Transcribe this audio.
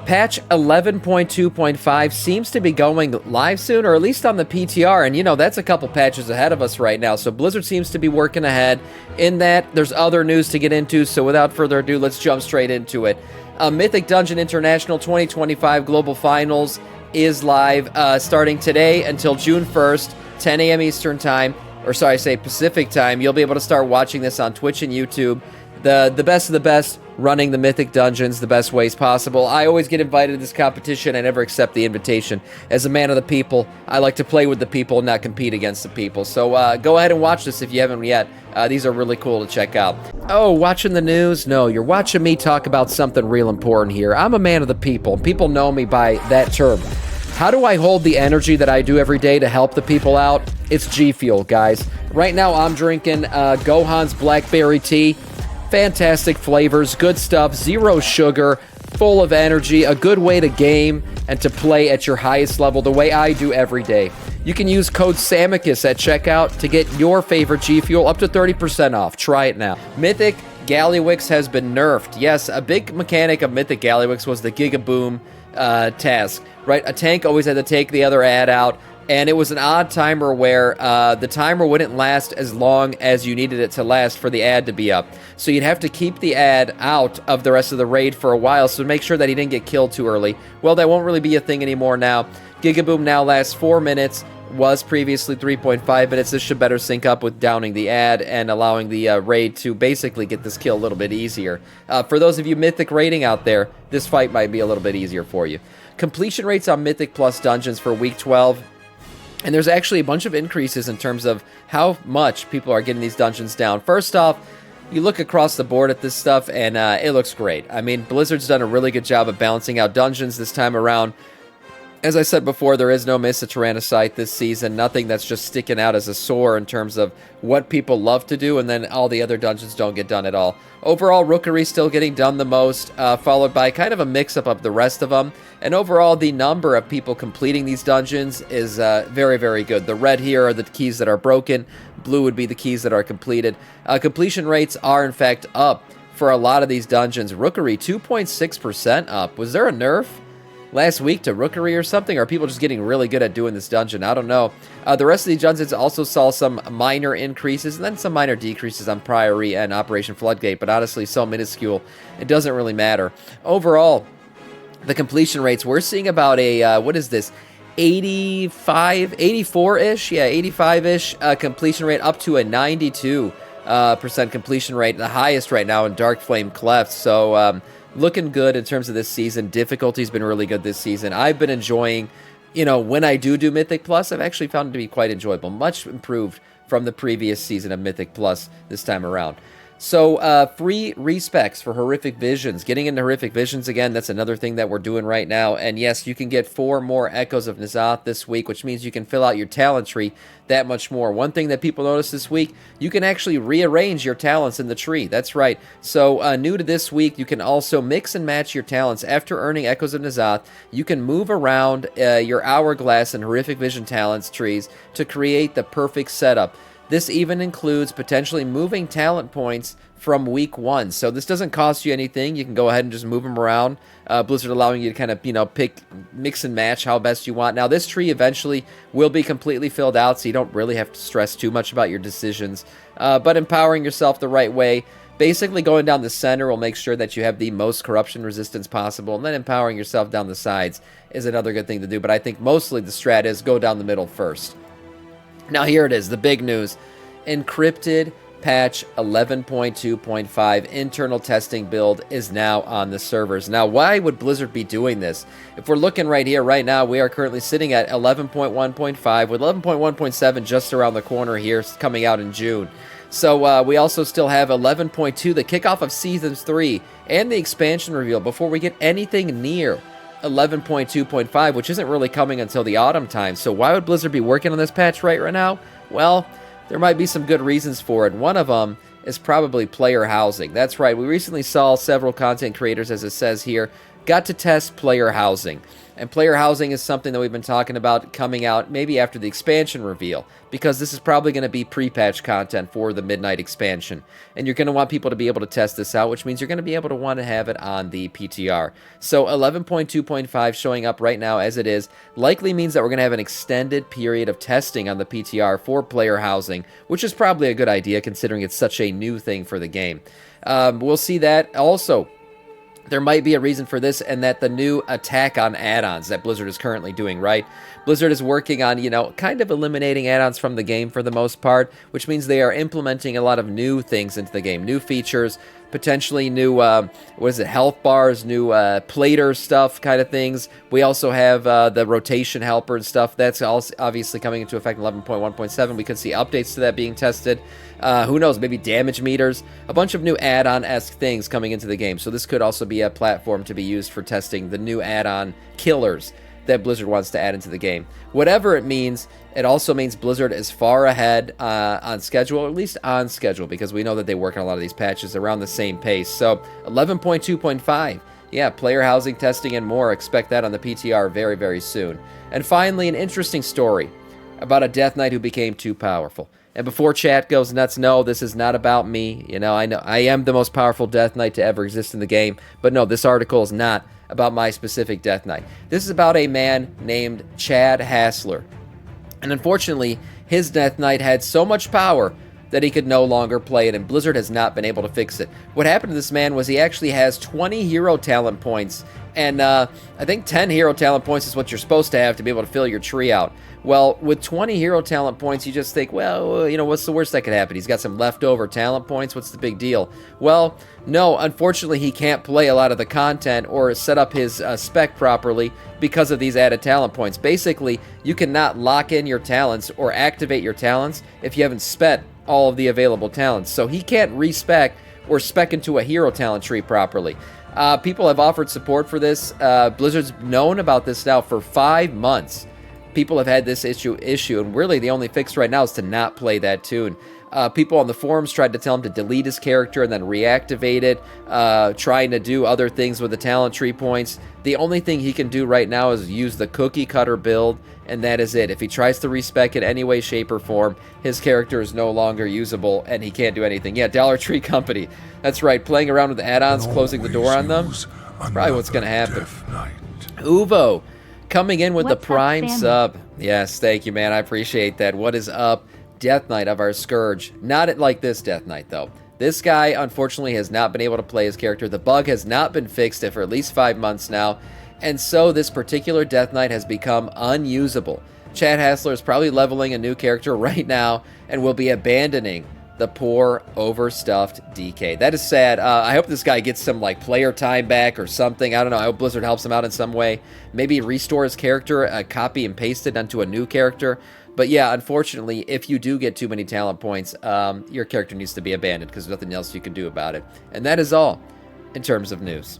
Patch 11.2.5 seems to be going live soon, or at least on the PTR, and you know, that's a couple patches ahead of us right now, so Blizzard seems to be working ahead in that. There's other news to get into, so without further ado, let's jump straight into it. Mythic Dungeon International 2025 Global Finals is live starting today until June 1st, 10 a.m. Eastern Time, or sorry, I say Pacific Time. You'll be able to start watching this on Twitch and YouTube. The best of the best running the Mythic Dungeons the best ways possible. I always get invited to this competition. I never accept the invitation. As a man of the people, I like to play with the people, not compete against the people. So go ahead and watch this if you haven't yet. These are really cool to check out. Oh, watching the news? No, you're watching me talk about something real important here. I'm a man of the people. People know me by that term. How do I hold the energy that I do every day to help the people out? It's G Fuel, guys. Right now I'm drinking Gohan's Blackberry Tea. Fantastic flavors, good stuff, zero sugar, full of energy, a good way to game and to play at your highest level the way I do every day. You can use code Samiccus at checkout to get your favorite G Fuel up to 30% off. Try it now. Mythic Gallywix has been nerfed. Yes, a big mechanic of Mythic Gallywix was the Gigaboom task, right? A tank always had to take the other ad out. And it was an odd timer where the timer wouldn't last as long as you needed it to last for the ad to be up. So you'd have to keep the ad out of the rest of the raid for a while, so make sure that he didn't get killed too early. Well, that won't really be a thing anymore now. Gigaboom now lasts 4 minutes, was previously 3.5 minutes. This should better sync up with downing the ad and allowing the raid to basically get this kill a little bit easier. For those of you Mythic raiding out there, this fight might be a little bit easier for you. Completion rates on Mythic Plus dungeons for week 12. And there's actually a bunch of increases in terms of how much people are getting these dungeons down. First off, you look across the board at this stuff, and it looks great. I mean, Blizzard's done a really good job of balancing out dungeons this time around. As I said before, there is no Miss a Tyrannocyte this season. Nothing that's just sticking out as a sore in terms of what people love to do, and then all the other dungeons don't get done at all. Overall, Rookery still getting done the most, followed by kind of a mix-up of the rest of them. And overall, the number of people completing these dungeons is very, very good. The red here are the keys that are broken. Blue would be the keys that are completed. Completion rates are, in fact, up for a lot of these dungeons. Rookery, 2.6% up. Was there a nerf last week to Rookery or something? Or are people just getting really good at doing this dungeon? I don't know. The rest of these dungeons also saw some minor increases and then some minor decreases on Priory and Operation Floodgate, but honestly, so minuscule, it doesn't really matter. Overall, the completion rates, we're seeing about a, what is this, 84-ish? Yeah, 85-ish completion rate, up to a 92% completion rate, the highest right now in Dark Flame Cleft. So, looking good in terms of this season. Difficulty's been really good this season. I've been enjoying, you know, when I do Mythic Plus, I've actually found it to be quite enjoyable. Much improved from the previous season of Mythic Plus this time around. So, free respecs for Horrific Visions. Getting into Horrific Visions again, that's another thing that we're doing right now. And yes, you can get 4 more Echoes of N'Zoth this week, which means you can fill out your talent tree that much more. One thing that people noticed this week, you can actually rearrange your talents in the tree. That's right. So, new to this week, you can also mix and match your talents. After earning Echoes of N'Zoth, you can move around your Hourglass and Horrific Vision talents trees to create the perfect setup. This even includes potentially moving talent points from week 1. So this doesn't cost you anything. You can go ahead and just move them around. Blizzard allowing you to kind of, you know, pick, mix and match how best you want. Now, this tree eventually will be completely filled out, so you don't really have to stress too much about your decisions. But empowering yourself the right way, basically going down the center will make sure that you have the most corruption resistance possible, and then empowering yourself down the sides is another good thing to do. But I think mostly the strat is go down the middle first. Now here it is, the big news. Encrypted patch 11.2.5 internal testing build is now on the servers. Now, why would Blizzard be doing this? If we're looking right here, right now, we are currently sitting at 11.1.5 with 11.1.7 just around the corner here, coming out in June. So we also still have 11.2, the kickoff of Season 3, and the expansion reveal before we get anything near 11.2.5, which isn't really coming until the autumn time. So why would Blizzard be working on this patch right now? Well, there might be some good reasons for it. One of them is probably player housing. That's right, we recently saw several content creators, as it says here, got to test player housing. And player housing is something that we've been talking about coming out maybe after the expansion reveal, because this is probably going to be pre-patch content for the Midnight expansion. And you're going to want people to be able to test this out, which means you're going to be able to want to have it on the PTR. So 11.2.5 showing up right now as it is likely means that we're going to have an extended period of testing on the PTR for player housing, which is probably a good idea considering it's such a new thing for the game. We'll see that also. There might be a reason for this, and that the new attack on add-ons that Blizzard is currently doing, right? Blizzard is working on, you know, kind of eliminating add-ons from the game for the most part, which means they are implementing a lot of new things into the game, new features, potentially new, health bars, new plater stuff kind of things. We also have the rotation helper and stuff. That's also obviously coming into effect in 11.1.7. We could see updates to that being tested. Who knows, maybe damage meters, a bunch of new add-on-esque things coming into the game. So this could also be a platform to be used for testing the new add-on killers that Blizzard wants to add into the game. Whatever it means, it also means Blizzard is far ahead on schedule, or at least on schedule, because we know that they work on a lot of these patches around the same pace. So 11.2.5, yeah, player housing, testing, and more. Expect that on the PTR very, very soon. And finally, an interesting story about a Death Knight who became too powerful. And before chat goes nuts, no, this is not about me. You know I am the most powerful Death Knight to ever exist in the game. But no, this article is not about my specific Death Knight. This is about a man named Chad Hassler. And unfortunately, his Death Knight had so much power that he could no longer play it, and Blizzard has not been able to fix it. What happened to this man was he actually has 20 hero talent points, and I think 10 hero talent points is what you're supposed to have to be able to fill your tree out. Well, with 20 hero talent points, you just think, well, you know, what's the worst that could happen? He's got some leftover talent points. What's the big deal? Well, no, unfortunately, he can't play a lot of the content or set up his spec properly because of these added talent points. Basically, you cannot lock in your talents or activate your talents if you haven't spent all of the available talents. So he can't respec or spec into a hero talent tree properly. People have offered support for this. Blizzard's known about this now for 5 months. People have had this issue, and really the only fix right now is to not play that tune. People on the forums tried to tell him to delete his character and then reactivate it, trying to do other things with the talent tree points. The only thing he can do right now is use the cookie cutter build, and that is it. If he tries to respec in any way, shape, or form, his character is no longer usable, and he can't do anything. Yeah, Dollar Tree Company. That's right, playing around with the add-ons, closing the door on them. That's probably what's going to happen. Uvo, coming in with the Prime sub. Yes, thank you, man. I appreciate that. What is up? Death Knight of our Scourge. Not like this Death Knight, though. This guy, unfortunately, has not been able to play his character. The bug has not been fixed for at least 5 months now, and so this particular Death Knight has become unusable. Chad Hassler is probably leveling a new character right now and will be abandoning the poor, overstuffed DK. That is sad. I hope this guy gets some, like, player time back or something. I don't know. I hope Blizzard helps him out in some way. Maybe restore his character, copy and paste it onto a new character. But yeah, unfortunately, if you do get too many talent points, your character needs to be abandoned because there's nothing else you can do about it. And that is all in terms of news.